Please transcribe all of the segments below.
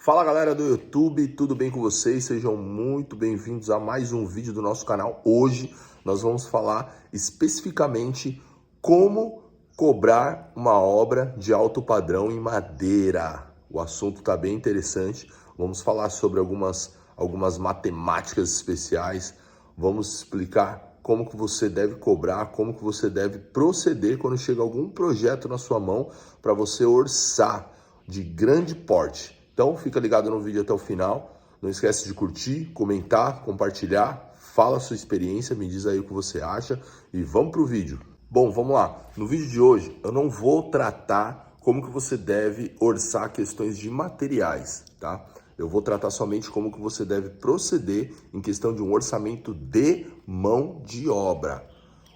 Fala galera do YouTube, tudo bem com vocês? Sejam muito bem-vindos a mais um vídeo do nosso canal. Hoje nós vamos falar especificamente como cobrar uma obra de alto padrão em madeira. O assunto está bem interessante. Vamos falar sobre algumas matemáticas especiais. Vamos explicar como que você deve cobrar, como que você deve proceder quando chega algum projeto na sua mão para você orçar de grande porte. Então fica ligado no vídeo até o final, não esquece de curtir, comentar, compartilhar, fala a sua experiência, me diz aí o que você acha e vamos pro vídeo. Bom, vamos lá. No vídeo de hoje eu não vou tratar como que você deve orçar questões de materiais, tá? Eu vou tratar somente como que você deve proceder em questão de um orçamento de mão de obra.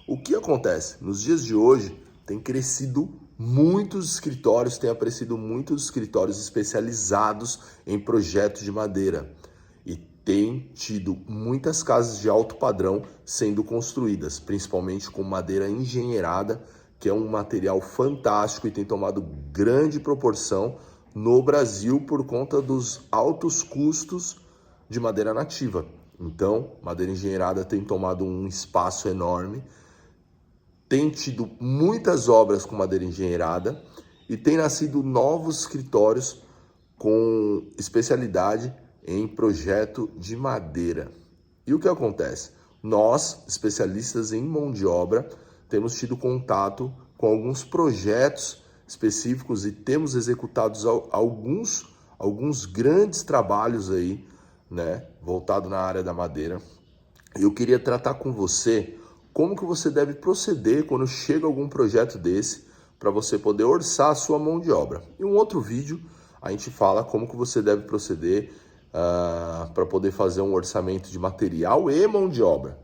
O que acontece? Nos dias de hoje tem crescido muitos escritórios, tem aparecido muitos escritórios especializados em projetos de madeira e tem tido muitas casas de alto padrão sendo construídas, principalmente com madeira engenheirada, que é um material fantástico e tem tomado grande proporção no Brasil por conta dos altos custos de madeira nativa. Então, madeira engenheirada tem tomado um espaço enorme. Tem tido muitas obras com madeira engenheirada e tem nascido novos escritórios com especialidade em projeto de madeira. E o que acontece? Nós, especialistas em mão de obra, temos tido contato com alguns projetos específicos e temos executado alguns grandes trabalhos aí, né, voltado na área da madeira. Eu queria tratar com você como que você deve proceder quando chega algum projeto desse para você poder orçar a sua mão de obra. Em um outro vídeo a gente fala como que você deve proceder para poder fazer um orçamento de material e mão de obra.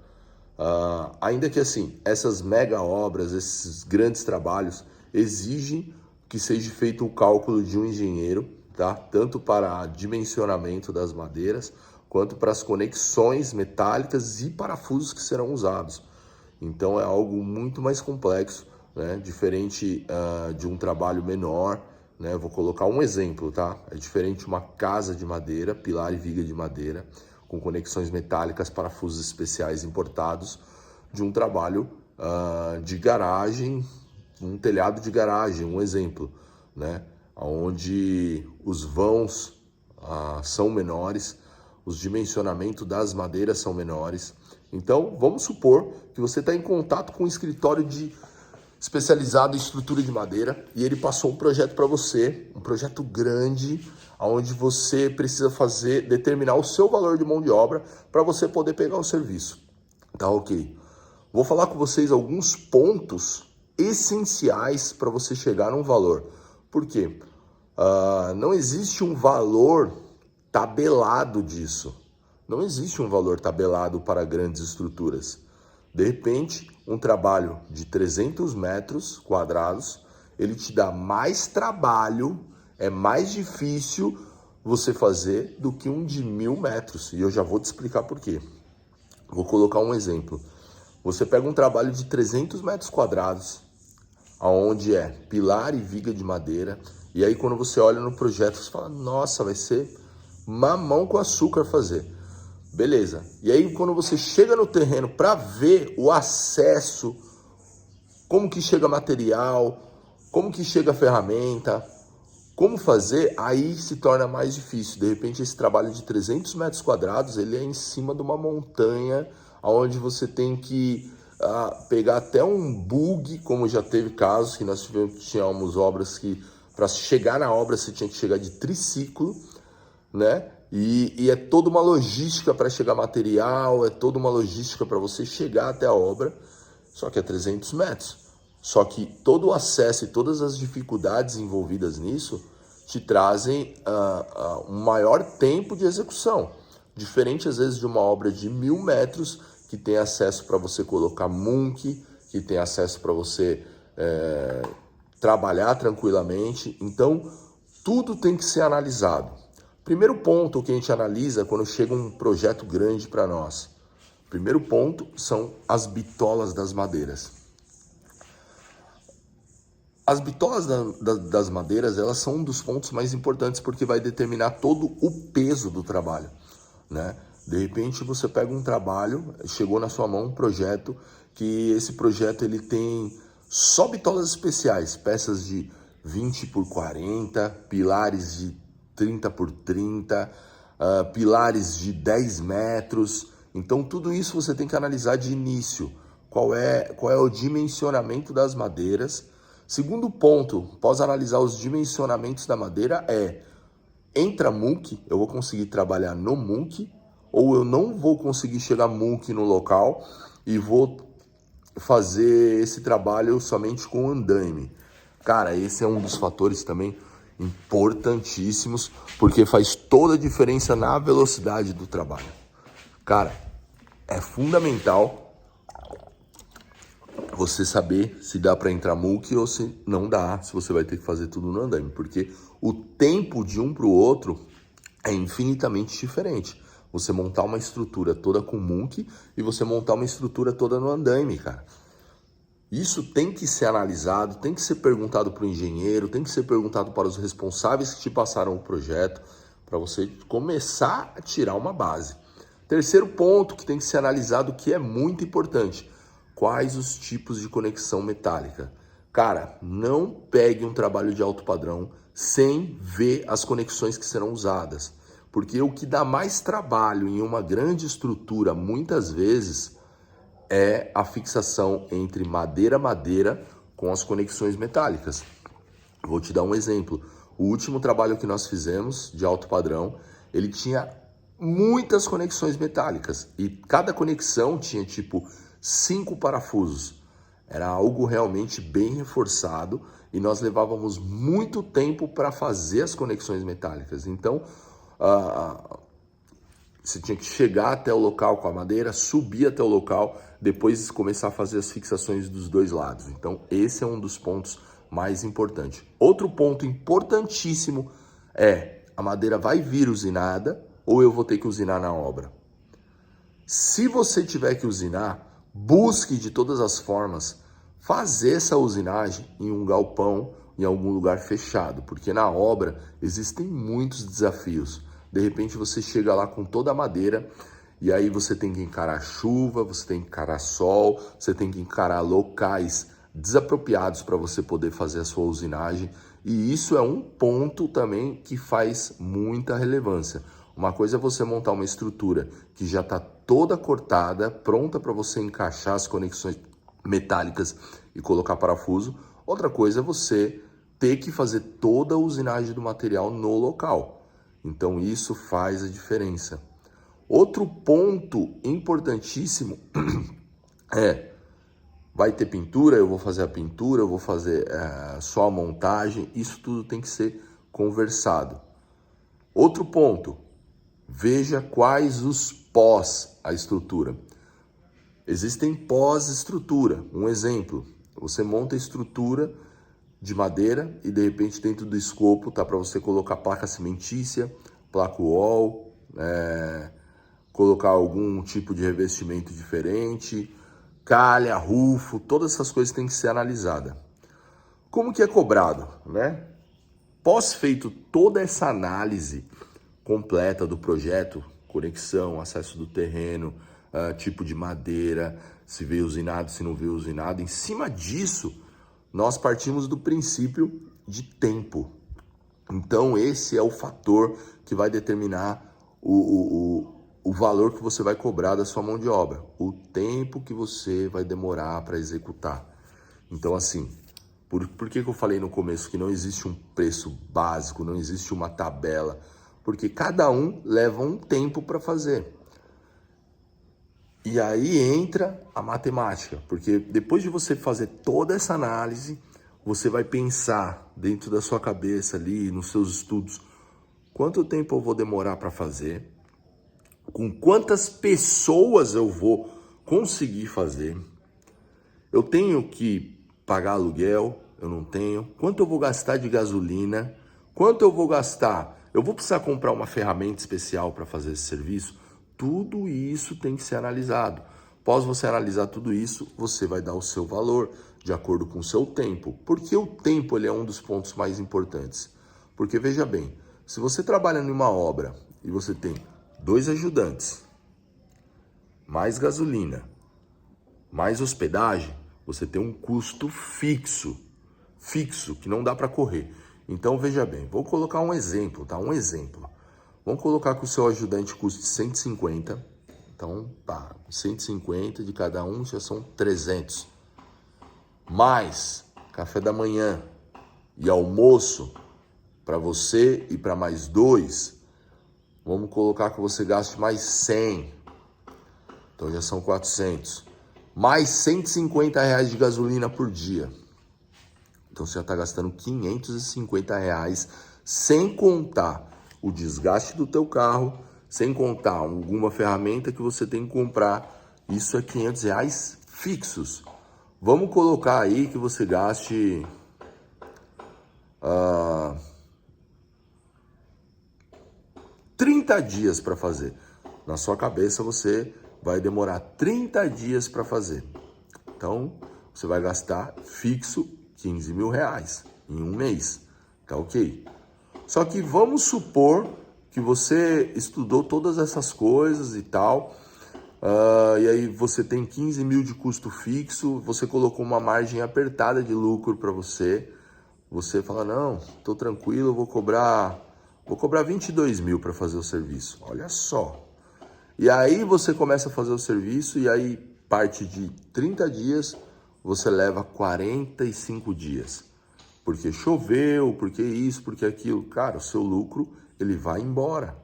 Ainda que assim, essas mega obras, esses grandes trabalhos exigem que seja feito o cálculo de um engenheiro, tá? Tanto para dimensionamento das madeiras quanto para as conexões metálicas e parafusos que serão usados. Então é algo muito mais complexo, né? Diferente de um trabalho menor, né? Vou colocar um exemplo, tá? É diferente uma casa de madeira, pilar e viga de madeira, com conexões metálicas, parafusos especiais importados, de um trabalho de garagem, um telhado de garagem, um exemplo, né? Onde os vãos são menores, os dimensionamentos das madeiras são menores. Então, vamos supor que você está em contato com um escritório especializado em estrutura de madeira e ele passou um projeto para você, um projeto grande, onde você precisa determinar o seu valor de mão de obra para você poder pegar o serviço. Tá ok. Vou falar com vocês alguns pontos essenciais para você chegar num valor. Por quê? Não existe um valor tabelado disso. Não existe um valor tabelado para grandes estruturas. De repente, um trabalho de 300 metros quadrados, ele te dá mais trabalho, é mais difícil você fazer do que um de 1000 metros. E eu já vou te explicar por quê. Vou colocar um exemplo. Você pega um trabalho de 300 metros quadrados, onde é pilar e viga de madeira, e aí quando você olha no projeto, você fala, nossa, vai ser mamão com açúcar fazer. Beleza. E aí quando você chega no terreno para ver o acesso, como que chega material, como que chega a ferramenta, como fazer, aí se torna mais difícil. De repente esse trabalho de 300 metros quadrados, ele é em cima de uma montanha, onde você tem que pegar até um bug, como já teve casos que nós tínhamos obras que para chegar na obra você tinha que chegar de triciclo, né? E é toda uma logística para chegar material, é toda uma logística para você chegar até a obra, só que é 300 metros. Só que todo o acesso e todas as dificuldades envolvidas nisso te trazem um maior tempo de execução. Diferente, às vezes, de uma obra de 1000 metros, que tem acesso para você colocar munk, que tem acesso para você trabalhar tranquilamente. Então, tudo tem que ser analisado. Primeiro ponto que a gente analisa quando chega um projeto grande para nós. Primeiro ponto são as bitolas das madeiras. As bitolas das madeiras, elas são um dos pontos mais importantes porque vai determinar todo o peso do trabalho, né? De repente você pega um trabalho, chegou na sua mão um projeto, que esse projeto ele tem só bitolas especiais, peças de 20 por 40, pilares de 30 por 30, pilares de 10 metros. Então tudo isso você tem que analisar de início. Qual é o dimensionamento das madeiras. Segundo ponto, após analisar os dimensionamentos da madeira, entra muque, eu vou conseguir trabalhar no muque, ou eu não vou conseguir chegar muque no local e vou fazer esse trabalho somente com andaime. Cara, esse é um dos fatores também importantíssimos, porque faz toda a diferença na velocidade do trabalho. Cara, é fundamental você saber se dá para entrar muque ou se não dá, se você vai ter que fazer tudo no andaime, porque o tempo de um para o outro é infinitamente diferente. Você montar uma estrutura toda com muque e você montar uma estrutura toda no andaime, cara. Isso tem que ser analisado, tem que ser perguntado para o engenheiro, tem que ser perguntado para os responsáveis que te passaram o projeto, para você começar a tirar uma base. Terceiro ponto que tem que ser analisado, que é muito importante: quais os tipos de conexão metálica. Cara, não pegue um trabalho de alto padrão sem ver as conexões que serão usadas. Porque o que dá mais trabalho em uma grande estrutura, muitas vezes, é a fixação entre madeira-madeira com as conexões metálicas. Vou te dar um exemplo. O último trabalho que nós fizemos de alto padrão, ele tinha muitas conexões metálicas e cada conexão tinha tipo 5 parafusos. Era algo realmente bem reforçado e nós levávamos muito tempo para fazer as conexões metálicas. Então, você tinha que chegar até o local com a madeira, subir até o local, depois começar a fazer as fixações dos dois lados. Então, esse é um dos pontos mais importantes. Outro ponto importantíssimo é: a madeira vai vir usinada ou eu vou ter que usinar na obra? Se você tiver que usinar, busque de todas as formas fazer essa usinagem em um galpão, em algum lugar fechado, porque na obra existem muitos desafios. De repente você chega lá com toda a madeira e aí você tem que encarar chuva, você tem que encarar sol, você tem que encarar locais desapropriados para você poder fazer a sua usinagem. E isso é um ponto também que faz muita relevância. Uma coisa é você montar uma estrutura que já está toda cortada, pronta para você encaixar as conexões metálicas e colocar parafuso. Outra coisa é você ter que fazer toda a usinagem do material no local. Então isso faz a diferença. Outro ponto importantíssimo vai ter pintura, eu vou fazer a pintura, eu vou fazer só a montagem. Isso tudo tem que ser conversado. Outro ponto: veja quais os pós a estrutura. Existem pós-estrutura. Um exemplo: você monta a estrutura de madeira e de repente dentro do escopo tá para você colocar placa cimentícia, placa wall, colocar algum tipo de revestimento diferente, calha, rufo, todas essas coisas têm que ser analisadas. Como que é cobrado, né? Pós feito toda essa análise completa do projeto, conexão, acesso do terreno, tipo de madeira, se veio usinado, se não veio usinado, em cima disso nós partimos do princípio de tempo. Então esse é o fator que vai determinar o valor que você vai cobrar da sua mão de obra, o tempo que você vai demorar para executar. Então assim, por que eu falei no começo que não existe um preço básico, não existe uma tabela? Porque cada um leva um tempo para fazer. E aí entra a matemática, porque depois de você fazer toda essa análise, você vai pensar dentro da sua cabeça ali, nos seus estudos, quanto tempo eu vou demorar para fazer, com quantas pessoas eu vou conseguir fazer, eu tenho que pagar aluguel, eu não tenho, quanto eu vou gastar de gasolina, quanto eu vou gastar, eu vou precisar comprar uma ferramenta especial para fazer esse serviço. Tudo isso tem que ser analisado. Após você analisar tudo isso, você vai dar o seu valor de acordo com o seu tempo. Porque o tempo ele é um dos pontos mais importantes. Porque veja bem, se você trabalha em uma obra e você tem 2 ajudantes, mais gasolina, mais hospedagem, você tem um custo fixo, que não dá para correr. Então veja bem, vou colocar um exemplo, tá? Um exemplo. Vamos colocar que o seu ajudante custe 150. Então, tá, 150 de cada um já são 300. Mais café da manhã e almoço para você e para mais 2. Vamos colocar que você gaste mais 100. Então já são 400. Mais 150 reais de gasolina por dia. Então você já está gastando 550 reais, sem contar o desgaste do teu carro, sem contar alguma ferramenta que você tem que comprar. Isso é 500 reais fixos. Vamos colocar aí que você gaste 30 dias para fazer. Na sua cabeça você vai demorar 30 dias para fazer. Então você vai gastar fixo 15 mil reais em um mês, tá ok? Só que vamos supor que você estudou todas essas coisas e tal, e aí você tem 15 mil de custo fixo, você colocou uma margem apertada de lucro para você, você fala, não, tô tranquilo, eu vou cobrar 22 mil para fazer o serviço, olha só. E aí você começa a fazer o serviço e aí parte de 30 dias, você leva 45 dias. Porque choveu, porque isso, porque aquilo. Cara, o seu lucro, ele vai embora.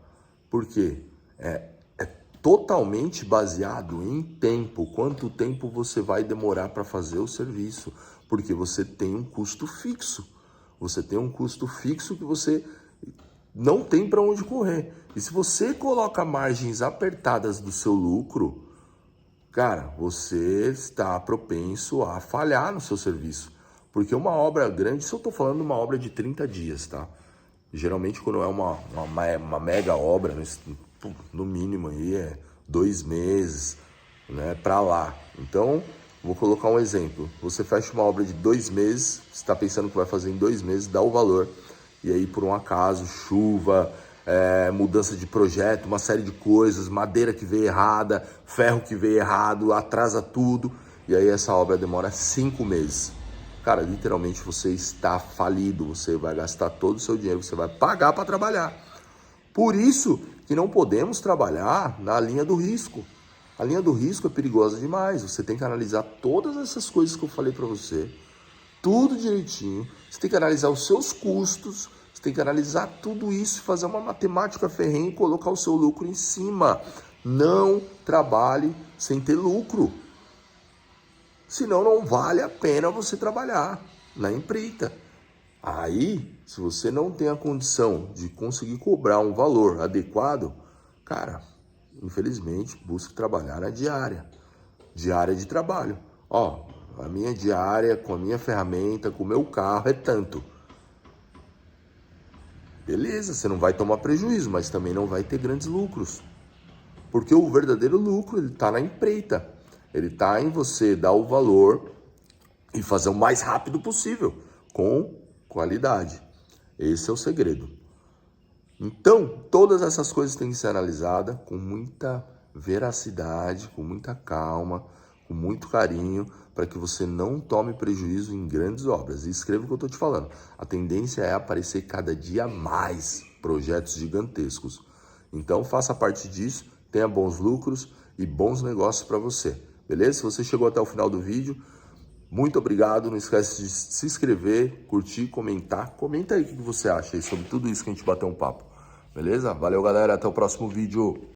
Por quê? É totalmente baseado em tempo. Quanto tempo você vai demorar para fazer o serviço. Porque você tem um custo fixo. Você tem um custo fixo que você não tem para onde correr. E se você coloca margens apertadas do seu lucro, cara, você está propenso a falhar no seu serviço. Porque uma obra grande, se eu estou falando de uma obra de 30 dias, tá? Geralmente quando é uma mega obra, no mínimo aí é 2 meses, né, para lá. Então, vou colocar um exemplo. Você fecha uma obra de 2 meses, você está pensando que vai fazer em 2 meses, dá o valor. E aí, por um acaso, chuva, mudança de projeto, uma série de coisas, madeira que veio errada, ferro que veio errado, atrasa tudo. E aí essa obra demora 5 meses. Cara, literalmente você está falido, você vai gastar todo o seu dinheiro, você vai pagar para trabalhar. Por isso que não podemos trabalhar na linha do risco. A linha do risco é perigosa demais, você tem que analisar todas essas coisas que eu falei para você, tudo direitinho, você tem que analisar os seus custos, você tem que analisar tudo isso, fazer uma matemática ferrenha e colocar o seu lucro em cima. Não trabalhe sem ter lucro. Senão não vale a pena você trabalhar na empreita. Aí, se você não tem a condição de conseguir cobrar um valor adequado, cara, infelizmente, busque trabalhar na diária de trabalho. Ó, a minha diária, com a minha ferramenta, com o meu carro, é tanto. Beleza, você não vai tomar prejuízo, mas também não vai ter grandes lucros. Porque o verdadeiro lucro, ele está na empreita. Ele está em você dar o valor e fazer o mais rápido possível, com qualidade. Esse é o segredo. Então, todas essas coisas têm que ser analisadas com muita veracidade, com muita calma, com muito carinho, para que você não tome prejuízo em grandes obras. E escreva o que eu estou te falando. A tendência é aparecer cada dia mais projetos gigantescos. Então, faça parte disso, tenha bons lucros e bons negócios para você. Beleza? Se você chegou até o final do vídeo, muito obrigado. Não esquece de se inscrever, curtir, comentar. Comenta aí o que você acha aí sobre tudo isso que a gente bateu um papo. Beleza? Valeu, galera. Até o próximo vídeo.